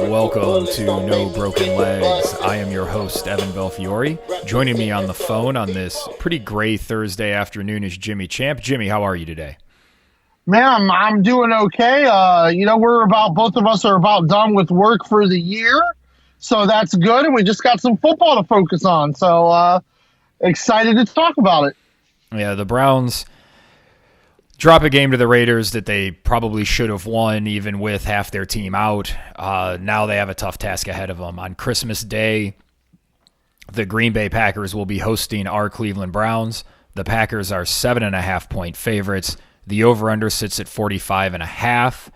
Welcome to No Broken Legs. I am your host, Evan Belfiore. Joining me on the phone on this pretty gray Thursday afternoon is Jimmy Champ. Jimmy, how are you today? Man, I'm doing okay. Both of us are about done with work for the year, so that's good, and we just got some football to focus on. So excited to talk about it. Yeah, the Browns drop a game to the Raiders that they probably should have won, even with half their team out. Now they have a tough task ahead of them. On Christmas Day, the Green Bay Packers will be hosting our Cleveland Browns. The Packers are 7.5-point favorites. The over-under sits at 45.5.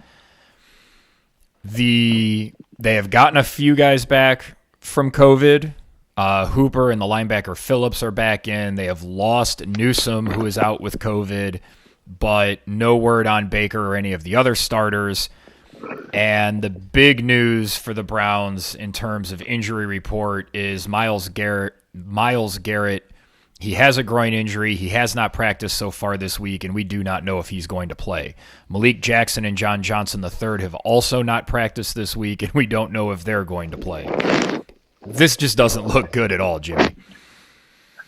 They have gotten a few guys back from COVID. Hooper and the linebacker Phillips are back in. They have lost Newsome, who is out with COVID, but no word on Baker or any of the other starters. And the big news for the Browns in terms of injury report is Myles Garrett. He has a groin injury. He has not practiced so far this week, and we do not know if he's going to play. Malik Jackson and John Johnson III have also not practiced this week, and we don't know if they're going to play. This just doesn't look good at all, Jimmy.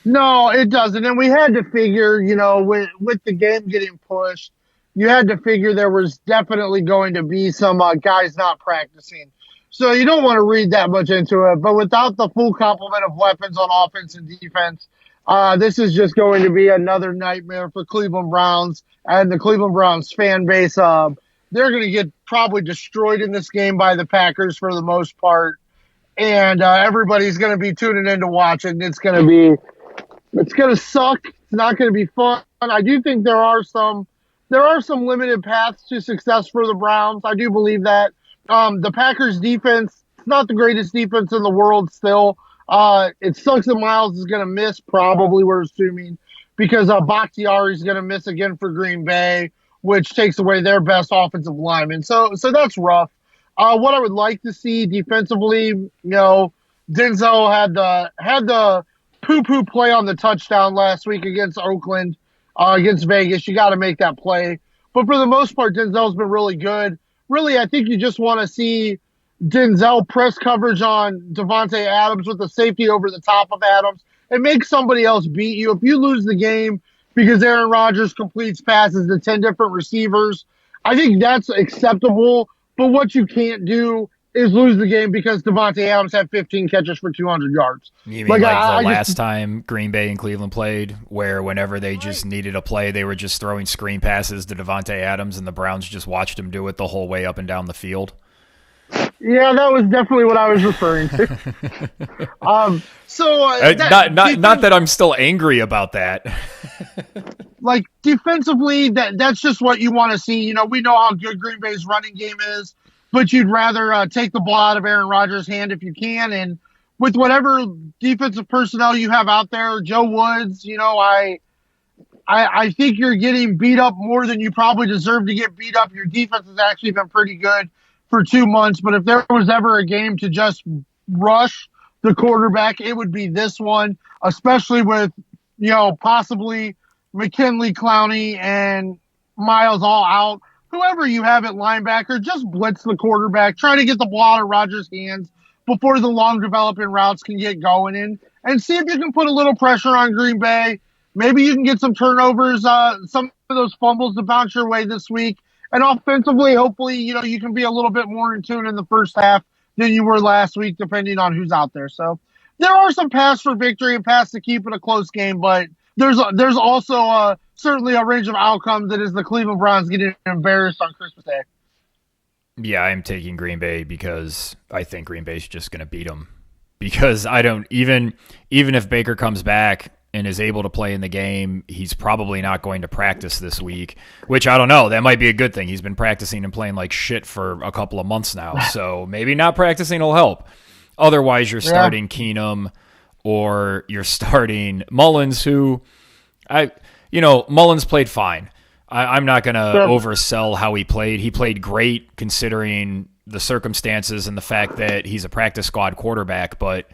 No, it doesn't. And we had to figure, with the game getting pushed, you had to figure there was definitely going to be some guys not practicing. So you don't want to read that much into it. But without the full complement of weapons on offense and defense, this is just going to be another nightmare for Cleveland Browns and the Cleveland Browns fan base. They're going to get probably destroyed in this game by the Packers for the most part. And everybody's going to be tuning in to watch it. It's going to suck. It's not going to be fun. I do think there are some limited paths to success for the Browns. I do believe that. The Packers defense, it's not the greatest defense in the world still. It sucks that Myles is going to miss, probably, we're assuming, because Bakhtiari is going to miss again for Green Bay, which takes away their best offensive lineman. So that's rough. What I would like to see defensively, Denzel had the poo-poo play on the touchdown last week against Oakland, against Vegas. You got to make that play. But for the most part, Denzel's been really good. Really, I think you just want to see Denzel press coverage on Davante Adams with the safety over the top of Adams and make somebody else beat you. If you lose the game because Aaron Rodgers completes passes to 10 different receivers, I think that's acceptable. But what you can't do is lose the game because Davante Adams had 15 catches for 200 yards. You mean last time Green Bay and Cleveland played, where whenever they just needed a play, they were just throwing screen passes to Davante Adams, and the Browns just watched him do it the whole way up and down the field? Yeah, that was definitely what I was referring to. Not that I'm still angry about that. Like, defensively, that's just what you want to see. We know how good Green Bay's running game is, but you'd rather take the ball out of Aaron Rodgers' hand if you can. And with whatever defensive personnel you have out there, Joe Woods, I think you're getting beat up more than you probably deserve to get beat up. Your defense has actually been pretty good for 2 months, but if there was ever a game to just rush the quarterback, it would be this one, especially with, possibly McKinley, Clowney, and Myles all out. Whoever you have at linebacker, just blitz the quarterback. Try to get the ball out of Rodgers' hands before the long developing routes can get going in, and see if you can put a little pressure on Green Bay. Maybe you can get some turnovers, some of those fumbles to bounce your way this week. And offensively, hopefully, you can be a little bit more in tune in the first half than you were last week, depending on who's out there. So there are some paths for victory and paths to keep it a close game, but there's also certainly a range of outcomes that is the Cleveland Browns getting embarrassed on Christmas Day. Yeah, I'm taking Green Bay because I think Green Bay's just going to beat them. Because I don't even if Baker comes back and is able to play in the game, he's probably not going to practice this week, which I don't know. That might be a good thing. He's been practicing and playing like shit for a couple of months now, so maybe not practicing will help. Otherwise, you're starting Keenum or you're starting Mullins, who Mullins played fine. I'm not going to oversell how he played. He played great considering the circumstances and the fact that he's a practice squad quarterback, but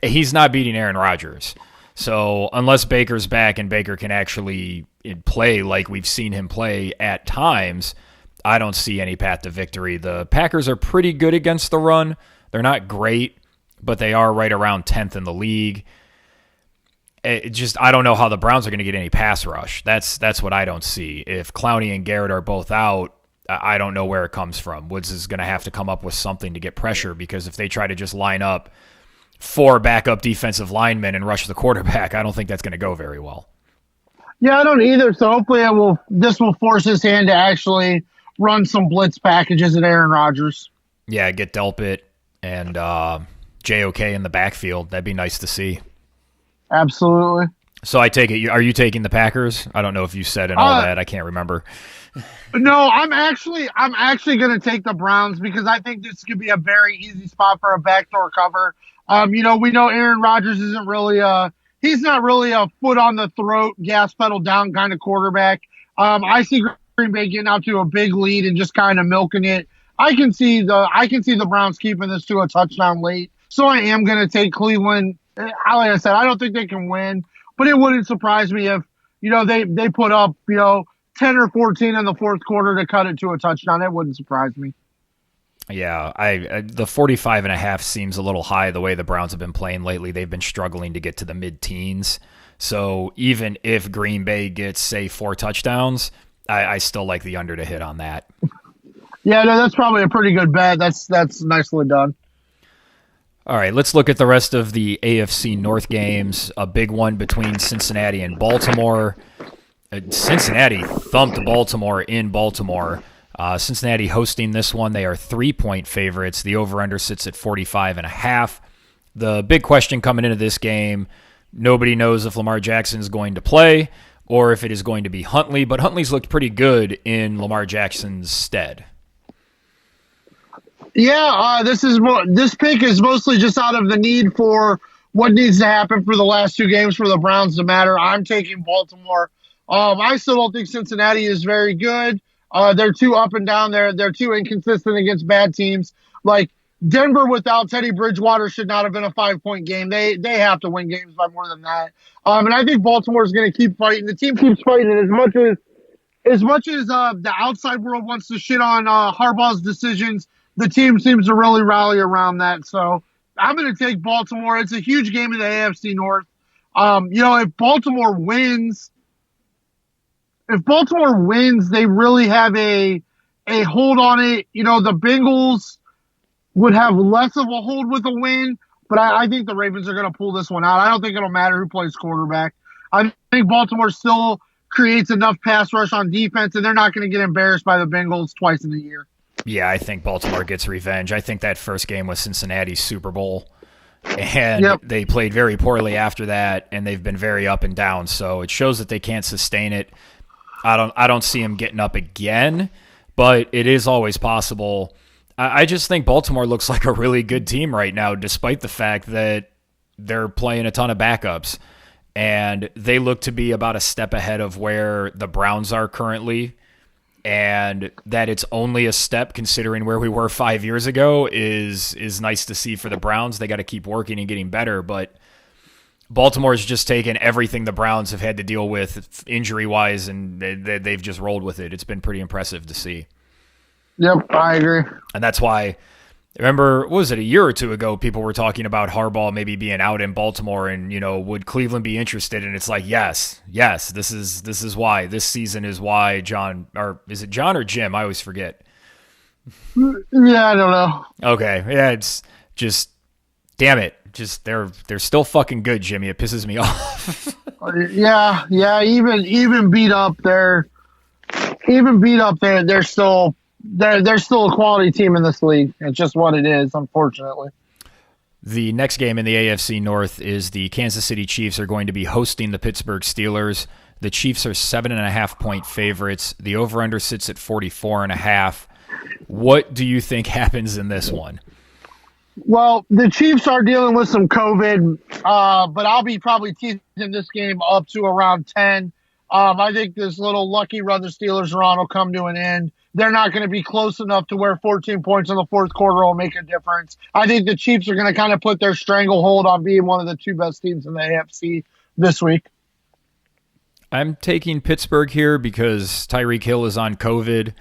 he's not beating Aaron Rodgers. So unless Baker's back and Baker can actually play like we've seen him play at times, I don't see any path to victory. The Packers are pretty good against the run. They're not great, but they are right around 10th in the league. I don't know how the Browns are going to get any pass rush. That's what I don't see. If Clowney and Garrett are both out, I don't know where it comes from. Woods is going to have to come up with something to get pressure, because if they try to just line up 4 backup defensive linemen and rush the quarterback, I don't think that's going to go very well. Yeah, I don't either. So hopefully this will force his hand to actually run some blitz packages at Aaron Rodgers. Yeah, get Delpit and JOK in the backfield. That'd be nice to see. Absolutely. So I take it, are you taking the Packers? I don't know if you said and all that. I can't remember. No, I'm actually going to take the Browns, because I think this could be a very easy spot for a backdoor cover. We know Aaron Rodgers isn't really he's not really a foot on the throat, gas pedal down kind of quarterback. I see Green Bay getting out to a big lead and just kind of milking it. I can see the Browns keeping this to a touchdown late. So I am going to take Cleveland. Like I said, I don't think they can win, but it wouldn't surprise me if, they put up, 10 or 14 in the fourth quarter to cut it to a touchdown. It wouldn't surprise me. Yeah, the 45.5 seems a little high the way the Browns have been playing lately. They've been struggling to get to the mid-teens. So even if Green Bay gets, say, 4 touchdowns, I still like the under to hit on that. Yeah, no, that's probably a pretty good bet. That's nicely done. All right, let's look at the rest of the AFC North games. A big one between Cincinnati and Baltimore. Cincinnati thumped Baltimore in Baltimore. Cincinnati hosting this one. They are 3-point favorites. The over-under sits at 45.5. The big question coming into this game, nobody knows if Lamar Jackson is going to play or if it is going to be Huntley, but Huntley's looked pretty good in Lamar Jackson's stead. Yeah, this pick is mostly just out of the need for what needs to happen for the last 2 games for the Browns to matter. I'm taking Baltimore. I still don't think Cincinnati is very good. They're too up and down. They're too inconsistent against bad teams. Like Denver without Teddy Bridgewater should not have been a 5-point game. They have to win games by more than that. And I think Baltimore is going to keep fighting. The team keeps fighting as much as the outside world wants to shit on Harbaugh's decisions. The team seems to really rally around that. So I'm going to take Baltimore. It's a huge game in the AFC North. If Baltimore wins, they really have a hold on it. The Bengals would have less of a hold with a win, but I think the Ravens are going to pull this one out. I don't think it'll matter who plays quarterback. I think Baltimore still creates enough pass rush on defense, and they're not going to get embarrassed by the Bengals twice in a year. Yeah, I think Baltimore gets revenge. I think that first game was Cincinnati's Super Bowl, and They played very poorly after that, and they've been very up and down. So it shows that they can't sustain it. I don't see them getting up again, but it is always possible. I just think Baltimore looks like a really good team right now, despite the fact that they're playing a ton of backups, and they look to be about a step ahead of where the Browns are currently. And that it's only a step considering where we were 5 years ago is nice to see for the Browns. They got to keep working and getting better, but Baltimore's just taken everything the Browns have had to deal with injury-wise, and they've just rolled with it. It's been pretty impressive to see. Yep, I agree. And that's why, remember, what was it, a year or 2 ago, people were talking about Harbaugh maybe being out in Baltimore and, would Cleveland be interested? And it's like, yes, this is why. This season is why John, or is it John or Jim? I always forget. Yeah, I don't know. Okay, yeah, it's just, damn it. Just they're still fucking good, Jimmy. It pisses me off. Yeah, even beat up, they're still a quality team in this league. It's just what it is, unfortunately. The next game in the AFC North is the Kansas City Chiefs are going to be hosting the Pittsburgh Steelers. The Chiefs are 7.5-point favorites. The over-under sits at 44.5. What do you think happens in this one? Well, the Chiefs are dealing with some COVID, but I'll be probably teasing this game up to around 10. I think this little lucky run the Steelers are on will come to an end. They're not going to be close enough to where 14 points in the fourth quarter will make a difference. I think the Chiefs are going to kind of put their stranglehold on being one of the 2 best teams in the AFC this week. I'm taking Pittsburgh here because Tyreek Hill is on COVID,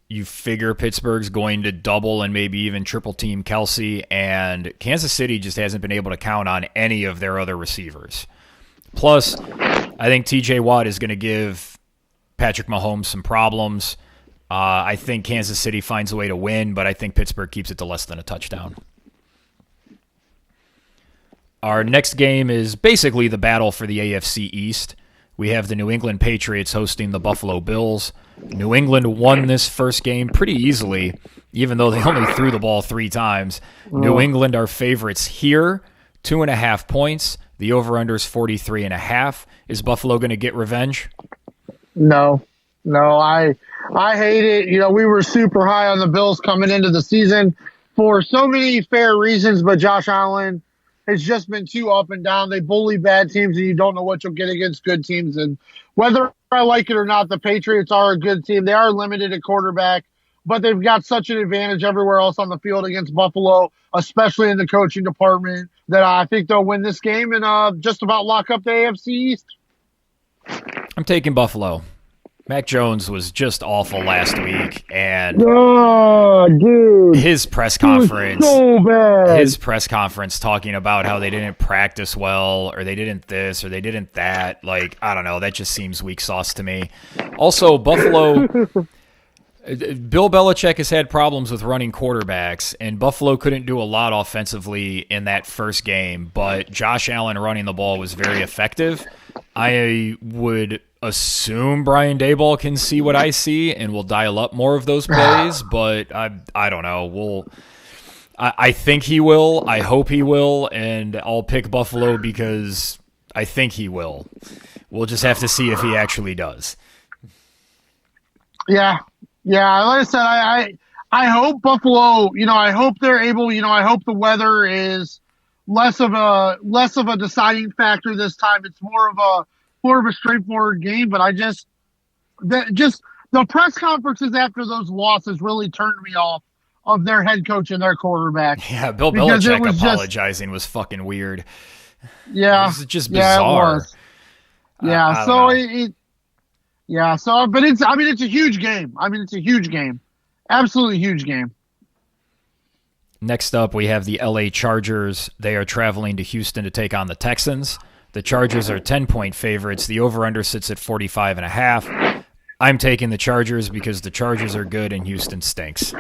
you figure Pittsburgh's going to double and maybe even triple team Kelsey, and Kansas City just hasn't been able to count on any of their other receivers. Plus, I think TJ Watt is going to give Patrick Mahomes some problems. I think Kansas City finds a way to win, but I think Pittsburgh keeps it to less than a touchdown. Our next game is basically the battle for the AFC East. We have the New England Patriots hosting the Buffalo Bills. New England won this first game pretty easily, even though they only threw the ball 3 times. New England are favorites here, 2.5 points. The over-under is 43.5. Is Buffalo going to get revenge? No, I hate it. You know, we were super high on the Bills coming into the season for so many fair reasons, but Josh Allen has just been too up and down. They bully bad teams, and you don't know what you'll get against good teams. And whether I like it or not, the Patriots are a good team. They are limited at quarterback, but they've got such an advantage everywhere else on the field against Buffalo, especially in the coaching department, that I think they'll win this game and just about lock up the AFC East. I'm taking Buffalo. Mac Jones was just awful last week, and his press conference, so bad. His press conference talking about how they didn't practice well, or they didn't this, or they didn't that. Like, I don't know, that just seems weak sauce to me. Also, Buffalo, Bill Belichick has had problems with running quarterbacks, and Buffalo couldn't do a lot offensively in that first game, but Josh Allen running the ball was very effective. I would assume Brian Daboll can see what I see and will dial up more of those plays, but I don't know. I think he will. I hope he will, and I'll pick Buffalo because I think he will. We'll just have to see if he actually does. Yeah. Like I said, I hope Buffalo, I hope they're able, I hope the weather is less of a deciding factor this time. It's more of a straightforward game, but the press conferences after those losses really turned me off of their head coach and their quarterback. Yeah, Bill Belichick apologizing was fucking weird. Yeah. This is just bizarre. Yeah, but it's a huge game. It's a huge game. Absolutely huge game. Next up, we have the LA Chargers. They are traveling to Houston to take on the Texans. The Chargers are 10-point favorites. The over-under sits at 45.5. I'm taking the Chargers because the Chargers are good and Houston stinks.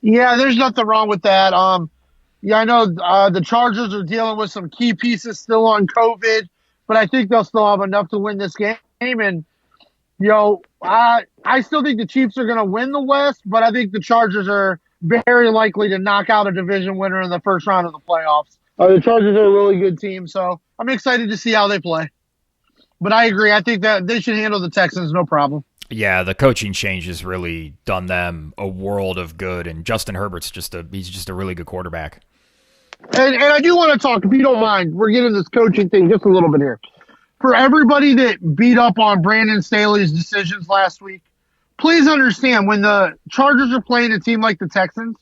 Yeah, there's nothing wrong with that. I know the Chargers are dealing with some key pieces still on COVID, but I think they'll still have enough to win this game. And, I still think the Chiefs are going to win the West, but I think the Chargers are very likely to knock out a division winner in the first round of the playoffs. The Chargers are a really good team, so I'm excited to see how they play. But I agree. I think that they should handle the Texans no problem. Yeah, the coaching change has really done them a world of good, and Justin Herbert's just a really good quarterback. And I do want to talk, if you don't mind, we're getting this coaching thing just a little bit here. For everybody that beat up on Brandon Staley's decisions last week, please understand when the Chargers are playing a team like the Texans,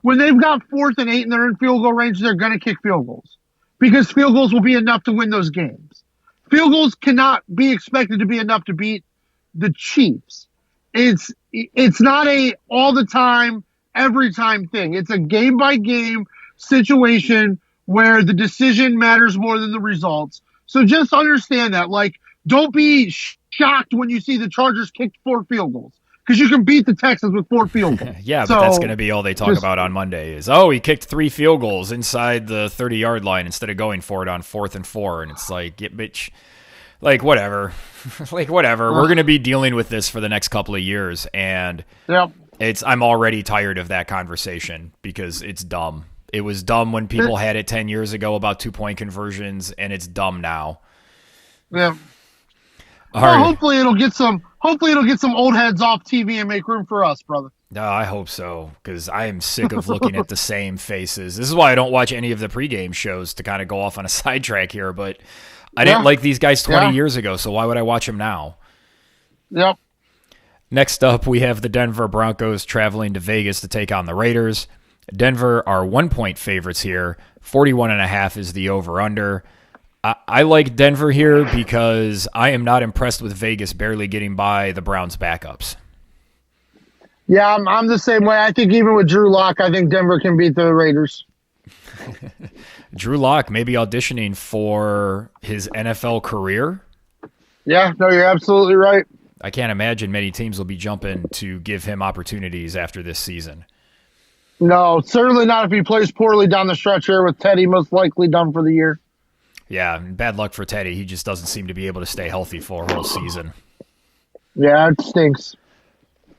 when they've got 4th and 8 and they're in field goal range, they're going to kick field goals because field goals will be enough to win those games. Field goals cannot be expected to be enough to beat the Chiefs. It's not a all the time, every time thing. It's a game by game situation where the decision matters more than the results. So just understand that. Like, don't be shocked when you see the Chargers kick 4 field goals because you can beat the Texans with 4 field goals. Yeah, but that's going to be all they talk about on Monday is, he kicked 3 field goals inside the 30-yard line instead of going for it on 4th and 4. And it's like, bitch, like, whatever. Whatever. We're going to be dealing with this for the next couple of years. And I'm already tired of that conversation because it's dumb. It was dumb when people had it 10 years ago about 2-point conversions, and it's dumb now. Yeah. Hopefully it'll get some old heads off TV and make room for us, brother. No, I hope so, because I am sick of looking at the same faces. This is why I don't watch any of the pregame shows to kind of go off on a sidetrack here, but I didn't like these guys 20 years ago, so why would I watch them now? Yep. Next up, we have the Denver Broncos traveling to Vegas to take on the Raiders. Denver are 1-point favorites here. 41.5 is the over-under. I like Denver here because I am not impressed with Vegas barely getting by the Browns' backups. Yeah, I'm the same way. I think even with Drew Lock, I think Denver can beat the Raiders. Drew Lock maybe auditioning for his NFL career. Yeah, no, you're absolutely right. I can't imagine many teams will be jumping to give him opportunities after this season. No, certainly not if he plays poorly down the stretch here with Teddy most likely done for the year. Yeah, bad luck for Teddy. He just doesn't seem to be able to stay healthy for a whole season. Yeah, it stinks.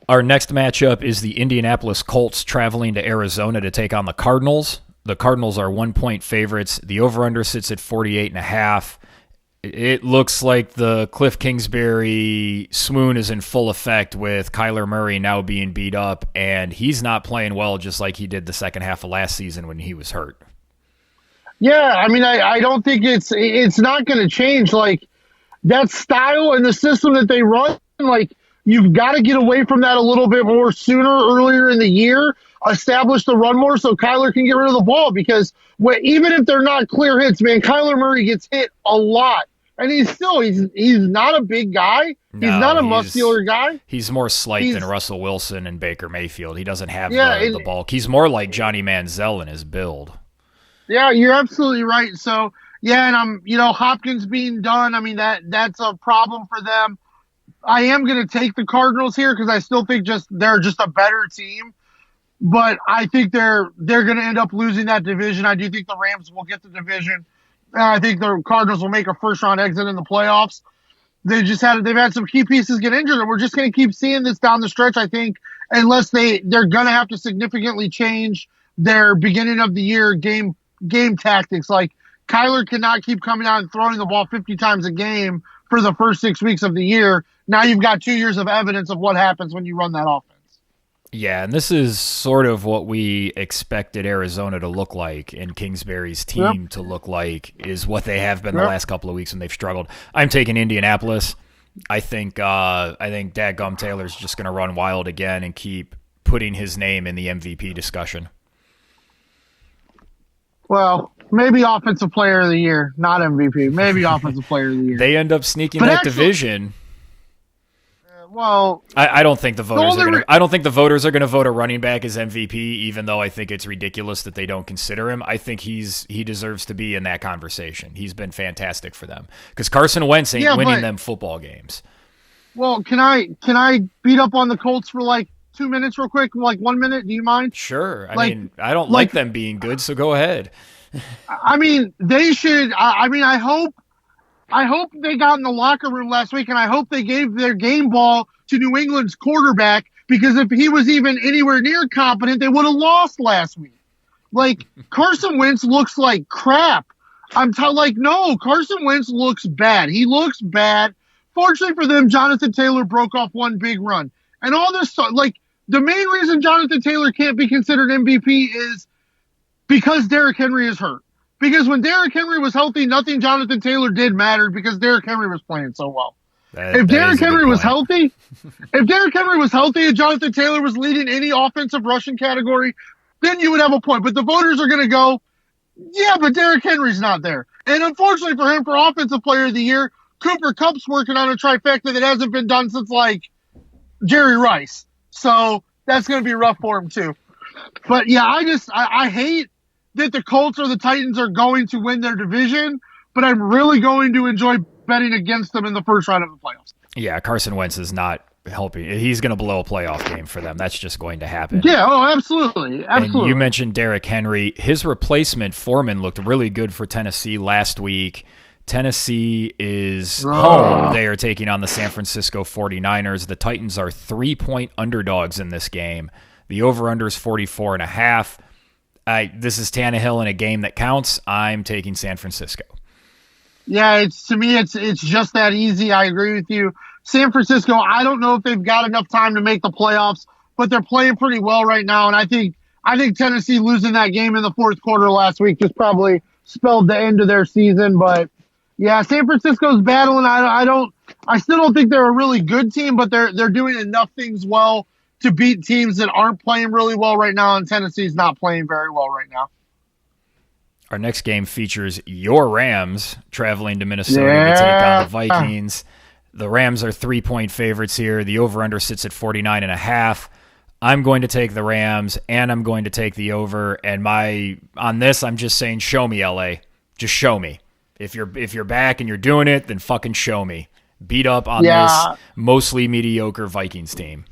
Our next matchup is the Indianapolis Colts traveling to Arizona to take on the Cardinals. The Cardinals are 1-point favorites. The over-under sits at 48.5. It looks like the Cliff Kingsbury swoon is in full effect with Kyler Murray now being beat up, and he's not playing well just like he did the second half of last season when he was hurt. Yeah, I mean, I don't think it's not going to change. Like, that style and the system that they run, like, you've got to get away from that a little bit more earlier in the year, establish the run more so Kyler can get rid of the ball because even if they're not clear hits, man, Kyler Murray gets hit a lot. And he's not a big guy. He's not a muscular guy. He's more slight than Russell Wilson and Baker Mayfield. He doesn't have the bulk. He's more like Johnny Manziel in his build. Yeah, you're absolutely right. So, yeah, and Hopkins being done, I mean, that's a problem for them. I am going to take the Cardinals here because I still think they're just a better team. But I think they're going to end up losing that division. I do think the Rams will get the division. I think the Cardinals will make a first-round exit in the playoffs. They've had some key pieces get injured, and we're just going to keep seeing this down the stretch, I think, unless they're going to have to significantly change their beginning of the year game tactics. Like, Kyler cannot keep coming out and throwing the ball 50 times a game for the first 6 weeks of the year. Now you've got 2 years of evidence of what happens when you run that offense. Yeah, and this is sort of what we expected Arizona to look like and Kingsbury's team to look like is what they have been the last couple of weeks when they've struggled. I'm taking Indianapolis. I think Dadgum Taylor's just going to run wild again and keep putting his name in the MVP discussion. Well, maybe Offensive Player of the Year, not MVP. Maybe Offensive Player of the Year. They end up sneaking that division. Well, I don't think the voters are going to. I don't think the voters are going to vote a running back as MVP, even though I think it's ridiculous that they don't consider him. I think he deserves to be in that conversation. He's been fantastic for them because Carson Wentz ain't winning them football games. Well, can I beat up on the Colts for like 2 minutes real quick? Like 1 minute? Do you mind? Sure. I mean, I don't like them being good, so go ahead. I mean, they should. I hope they got in the locker room last week, and I hope they gave their game ball to New England's quarterback because if he was even anywhere near competent, they would have lost last week. Like, Carson Wentz looks like crap. No, Carson Wentz looks bad. He looks bad. Fortunately for them, Jonathan Taylor broke off one big run. And all this stuff, like, the main reason Jonathan Taylor can't be considered MVP is because Derrick Henry is hurt. Because when Derrick Henry was healthy, nothing Jonathan Taylor did mattered because Derrick Henry was playing so well. If Derrick Henry was healthy and Jonathan Taylor was leading any offensive rushing category, then you would have a point. But the voters are going to go, yeah, but Derrick Henry's not there. And unfortunately for him, for Offensive Player of the Year, Cooper Kupp's working on a trifecta that hasn't been done since, like, Jerry Rice. So that's going to be rough for him, too. But, yeah, I hate that the Colts or the Titans are going to win their division, but I'm really going to enjoy betting against them in the first round of the playoffs. Yeah, Carson Wentz is not helping. He's going to blow a playoff game for them. That's just going to happen. Yeah, absolutely. And you mentioned Derrick Henry. His replacement, Foreman, looked really good for Tennessee last week. Tennessee is home. They are taking on the San Francisco 49ers. The Titans are 3-point underdogs in this game. The over-under is 44.5. This is Tannehill in a game that counts. I'm taking San Francisco. Yeah, to me, it's just that easy. I agree with you. San Francisco, I don't know if they've got enough time to make the playoffs, but they're playing pretty well right now. And I think Tennessee losing that game in the fourth quarter last week just probably spelled the end of their season. But yeah, San Francisco's battling. I still don't think they're a really good team, but they're doing enough things well to beat teams that aren't playing really well right now, and Tennessee's not playing very well right now. Our next game features your Rams traveling to Minnesota to take on the Vikings. The Rams are 3-point favorites here. The over-under sits at 49.5. I'm going to take the Rams, and I'm going to take the over. And on this, I'm just saying, show me, LA. Just show me. If you're back and you're doing it, then fucking show me. Beat up on this mostly mediocre Vikings team.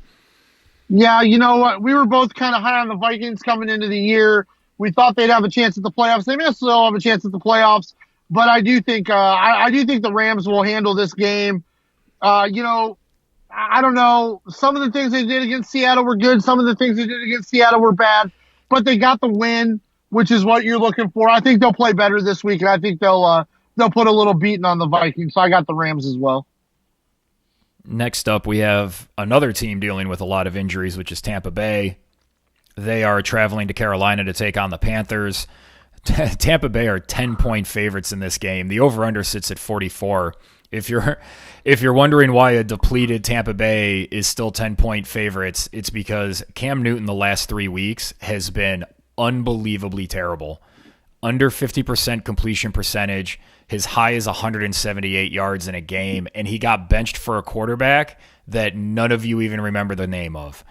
Yeah, you know what? We were both kind of high on the Vikings coming into the year. We thought they'd have a chance at the playoffs. They may still have a chance at the playoffs, but I do think I do think the Rams will handle this game. I don't know. Some of the things they did against Seattle were good. Some of the things they did against Seattle were bad, but they got the win, which is what you're looking for. I think they'll play better this week, and I think they'll put a little beating on the Vikings. So I got the Rams as well. Next up, we have another team dealing with a lot of injuries, which is Tampa Bay. They are traveling to Carolina to take on the Panthers. Tampa Bay are 10-point favorites in this game. The over-under sits at 44. If you're wondering why a depleted Tampa Bay is still 10-point favorites, it's because Cam Newton the last 3 weeks has been unbelievably terrible. Under 50% completion percentage. His high is 178 yards in a game, and he got benched for a quarterback that none of you even remember the name of.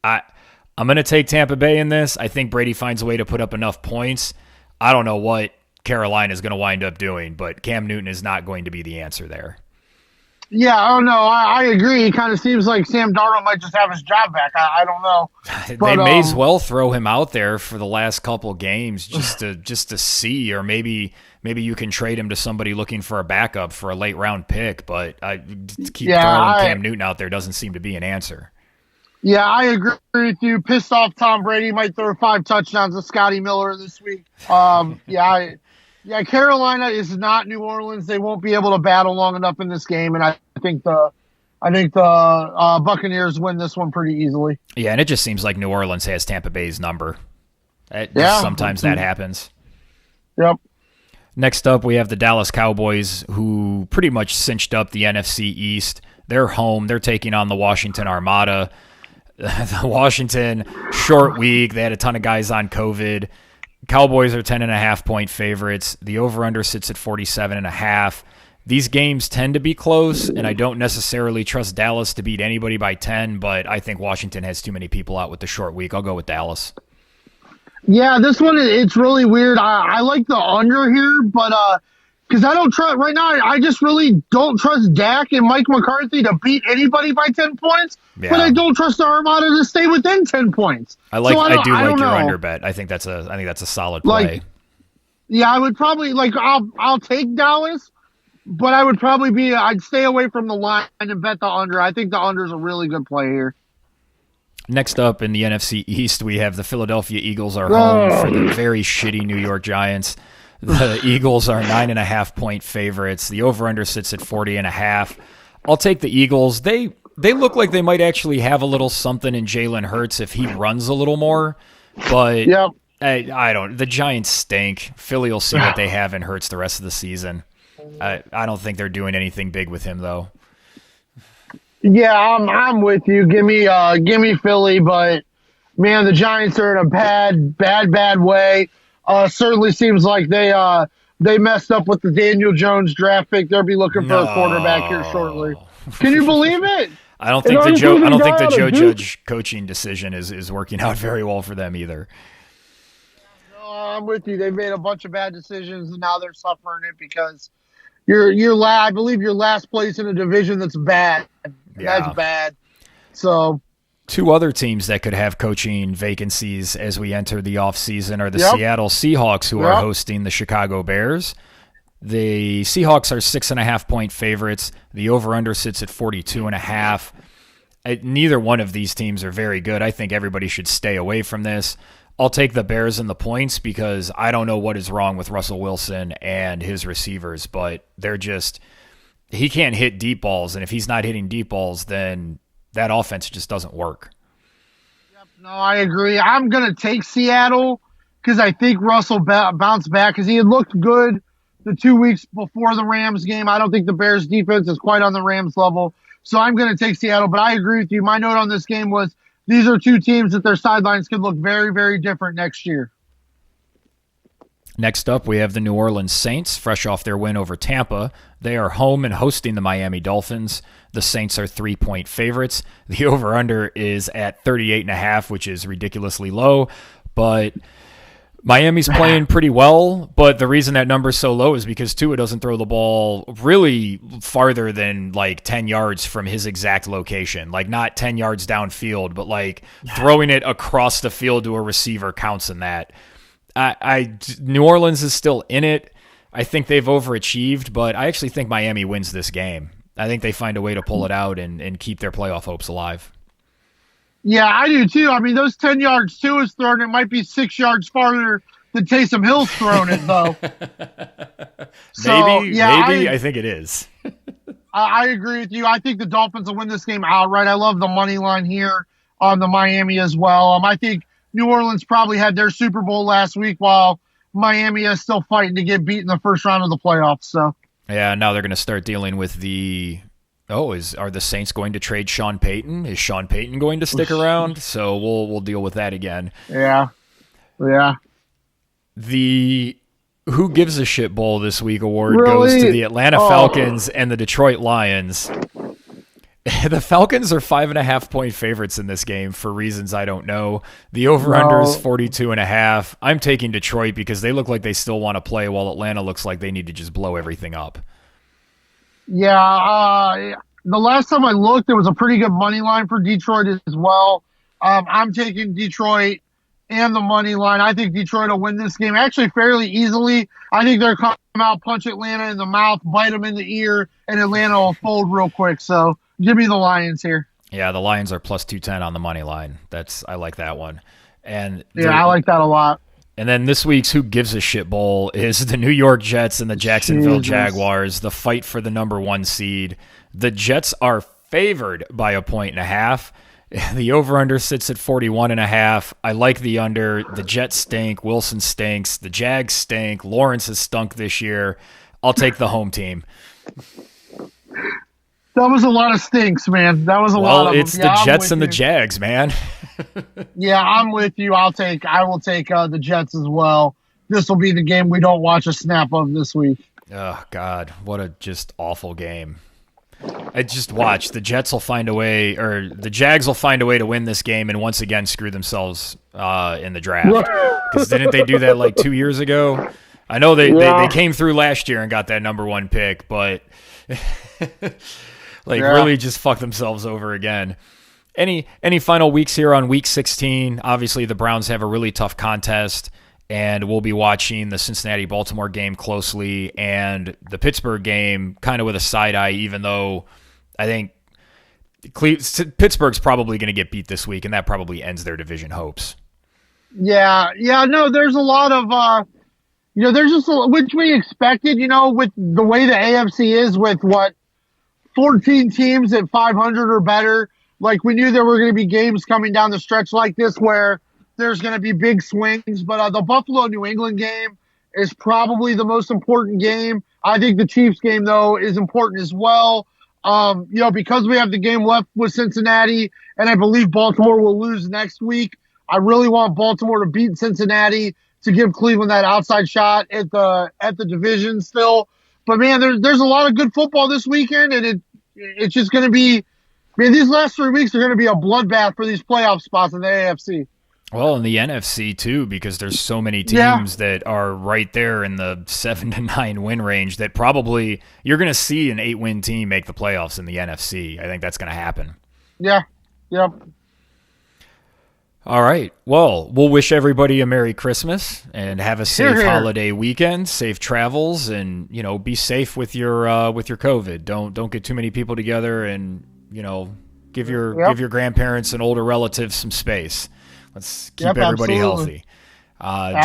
I'm going to take Tampa Bay in this. I think Brady finds a way to put up enough points. I don't know what Carolina is going to wind up doing, but Cam Newton is not going to be the answer there. Yeah, I don't know. I agree. It kind of seems like Sam Darnold might just have his job back. I don't know. They may as well throw him out there for the last couple games just to see, or maybe you can trade him to somebody looking for a backup for a late round pick. But throwing Cam Newton out there doesn't seem to be an answer. Yeah, I agree with you. Pissed off Tom Brady might throw 5 touchdowns to Scotty Miller this week. Yeah, Carolina is not New Orleans. They won't be able to battle long enough in this game, and I think the Buccaneers win this one pretty easily. Yeah, and it just seems like New Orleans has Tampa Bay's number. Sometimes that happens. Yep. Next up, we have the Dallas Cowboys, who pretty much cinched up the NFC East. They're home. They're taking on the Washington Armada. The Washington, short week. They had a ton of guys on COVID. Cowboys are 10.5-point favorites. The over-under sits at 47.5. These games tend to be close, and I don't necessarily trust Dallas to beat anybody by 10, but I think Washington has too many people out with the short week. I'll go with Dallas. Yeah, this one, it's really weird. I like the under here, but because I don't trust, right now, I just really don't trust Dak and Mike McCarthy to beat anybody by 10 points, but I don't trust the Armada to stay within 10 points. I do like your under bet. I think that's a solid play. I would probably, I'll take Dallas, but I would probably I'd stay away from the line and bet the under. I think the under is a really good play here. Next up in the NFC East, we have the Philadelphia Eagles are home for the very shitty New York Giants. The Eagles are 9.5-point favorites. The over-under sits at 40.5. I'll take the Eagles. They look like they might actually have a little something in Jalen Hurts if he runs a little more. But I don't. The Giants stink. Philly will see what they have in Hurts the rest of the season. I don't think they're doing anything big with him though. Yeah, I'm with you. Give me Philly, but man, the Giants are in a bad way. Certainly seems like they messed up with the Daniel Jones draft pick. They'll be looking for a quarterback here shortly. Can you believe it? I don't think the Joe Judge coaching decision is working out very well for them either. No, I'm with you. They made a bunch of bad decisions, and now they're suffering it because I believe you're last place in a division that's bad. Yeah. That's bad. So. Two other teams that could have coaching vacancies as we enter the offseason are the Seattle Seahawks, who are hosting the Chicago Bears. The Seahawks are 6.5-point favorites. The over-under sits at 42.5. Neither one of these teams are very good. I think everybody should stay away from this. I'll take the Bears and the points because I don't know what is wrong with Russell Wilson and his receivers, but he can't hit deep balls, and if he's not hitting deep balls, then that offense just doesn't work. Yep, no, I agree. I'm going to take Seattle because I think Russell bounced back because he had looked good the 2 weeks before the Rams game. I don't think the Bears defense is quite on the Rams level. So I'm going to take Seattle, but I agree with you. My note on this game was these are two teams that their sidelines could look very, very different next year. Next up, we have the New Orleans Saints, fresh off their win over Tampa. They are home and hosting the Miami Dolphins. The Saints are 3-point favorites. The over-under is at 38.5, which is ridiculously low, but Miami's playing pretty well, but the reason that number's so low is because Tua doesn't throw the ball really farther than like 10 yards from his exact location. Like not 10 yards downfield, but like throwing it across the field to a receiver counts in that. New Orleans is still in it. I think they've overachieved, but I actually think Miami wins this game. I think they find a way to pull it out and keep their playoff hopes alive. Yeah, I do too. I mean, those 10 yards Tua is thrown, it might be 6 yards farther than Taysom Hill's thrown it, though. Maybe. I think it is. I agree with you. I think the Dolphins will win this game outright. I love the money line here on the Miami as well. I think New Orleans probably had their Super Bowl last week while Miami is still fighting to get beat in the first round of the playoffs. So yeah, now they're going to start dealing with the are the Saints going to trade Sean Payton? Is Sean Payton going to stick around? So we'll deal with that again. Yeah. The Who Gives a Shit Bowl this week award goes to the Atlanta Falcons and the Detroit Lions. The Falcons are 5.5-point favorites in this game for reasons I don't know. The over-under is 42.5. I'm taking Detroit because they look like they still want to play while Atlanta looks like they need to just blow everything up. Yeah, the last time I looked, there was a pretty good money line for Detroit as well. I'm taking Detroit and the money line. I think Detroit will win this game actually fairly easily. I think they'll come out, punch Atlanta in the mouth, bite them in the ear, and Atlanta will fold real quick. So give me the Lions here. Yeah, the Lions are plus 210 on the money line. I like that one. And I like that a lot. And then this week's Who Gives a Shit Bowl is the New York Jets and the Jacksonville Jaguars, the fight for the number 1 seed. The Jets are favored by 1.5. The over-under sits at 41.5. I like the under. The Jets stink. Wilson stinks. The Jags stink. Lawrence has stunk this year. I'll take the home team. That was a lot of stinks, man. That was a lot of them. Well, it's the Jets and the Jags, man. Yeah, I'm with you. I will take the Jets as well. This will be the game we don't watch a snap of this week. Oh, God. What a just awful game. I just watch. The Jets will find a way, or the Jags will find a way to win this game and once again screw themselves in the draft. Because didn't they do that like 2 years ago? I know they came through last year and got that number 1 pick, but really just fucked themselves over again. Any final weeks here on Week 16? Obviously, the Browns have a really tough contest, and we'll be watching the Cincinnati-Baltimore game closely and the Pittsburgh game kind of with a side eye, even though I think Pittsburgh's probably going to get beat this week, and that probably ends their division hopes. Yeah, no, there's a lot of, there's just, which we expected, with the way the AFC is with 14 teams at 500 or better. Like, we knew there were going to be games coming down the stretch like this where there's going to be big swings. But the Buffalo-New England game is probably the most important game. I think the Chiefs game, though, is important as well. Because we have the game left with Cincinnati, and I believe Baltimore will lose next week. I really want Baltimore to beat Cincinnati to give Cleveland that outside shot at the division still. But, man, there's a lot of good football this weekend, and it's just going to be – these last 3 weeks are going to be a bloodbath for these playoff spots in the AFC. Well, in the NFC, too, because there's so many teams that are right there in the 7 to 9 win range that probably you're going to see an 8-win team make the playoffs in the NFC. I think that's going to happen. Yeah. Yep. All right. Well, we'll wish everybody a Merry Christmas and have a safe holiday weekend, safe travels, and be safe with your COVID. Don't get too many people together, and give your grandparents and older relatives some space. Let's keep everybody healthy.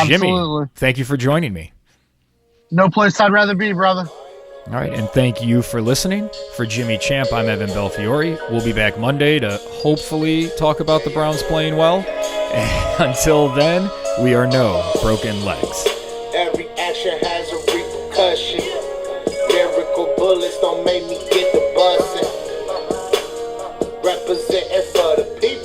Jimmy, thank you for joining me. No place I'd rather be, brother. All right, and thank you for listening. For Jimmy Champ, I'm Evan Belfiore. We'll be back Monday to hopefully talk about the Browns playing well. And until then, we are no broken legs. Every action has a repercussion. Lyrical bullets don't make me get the bussin'. Representing for the people.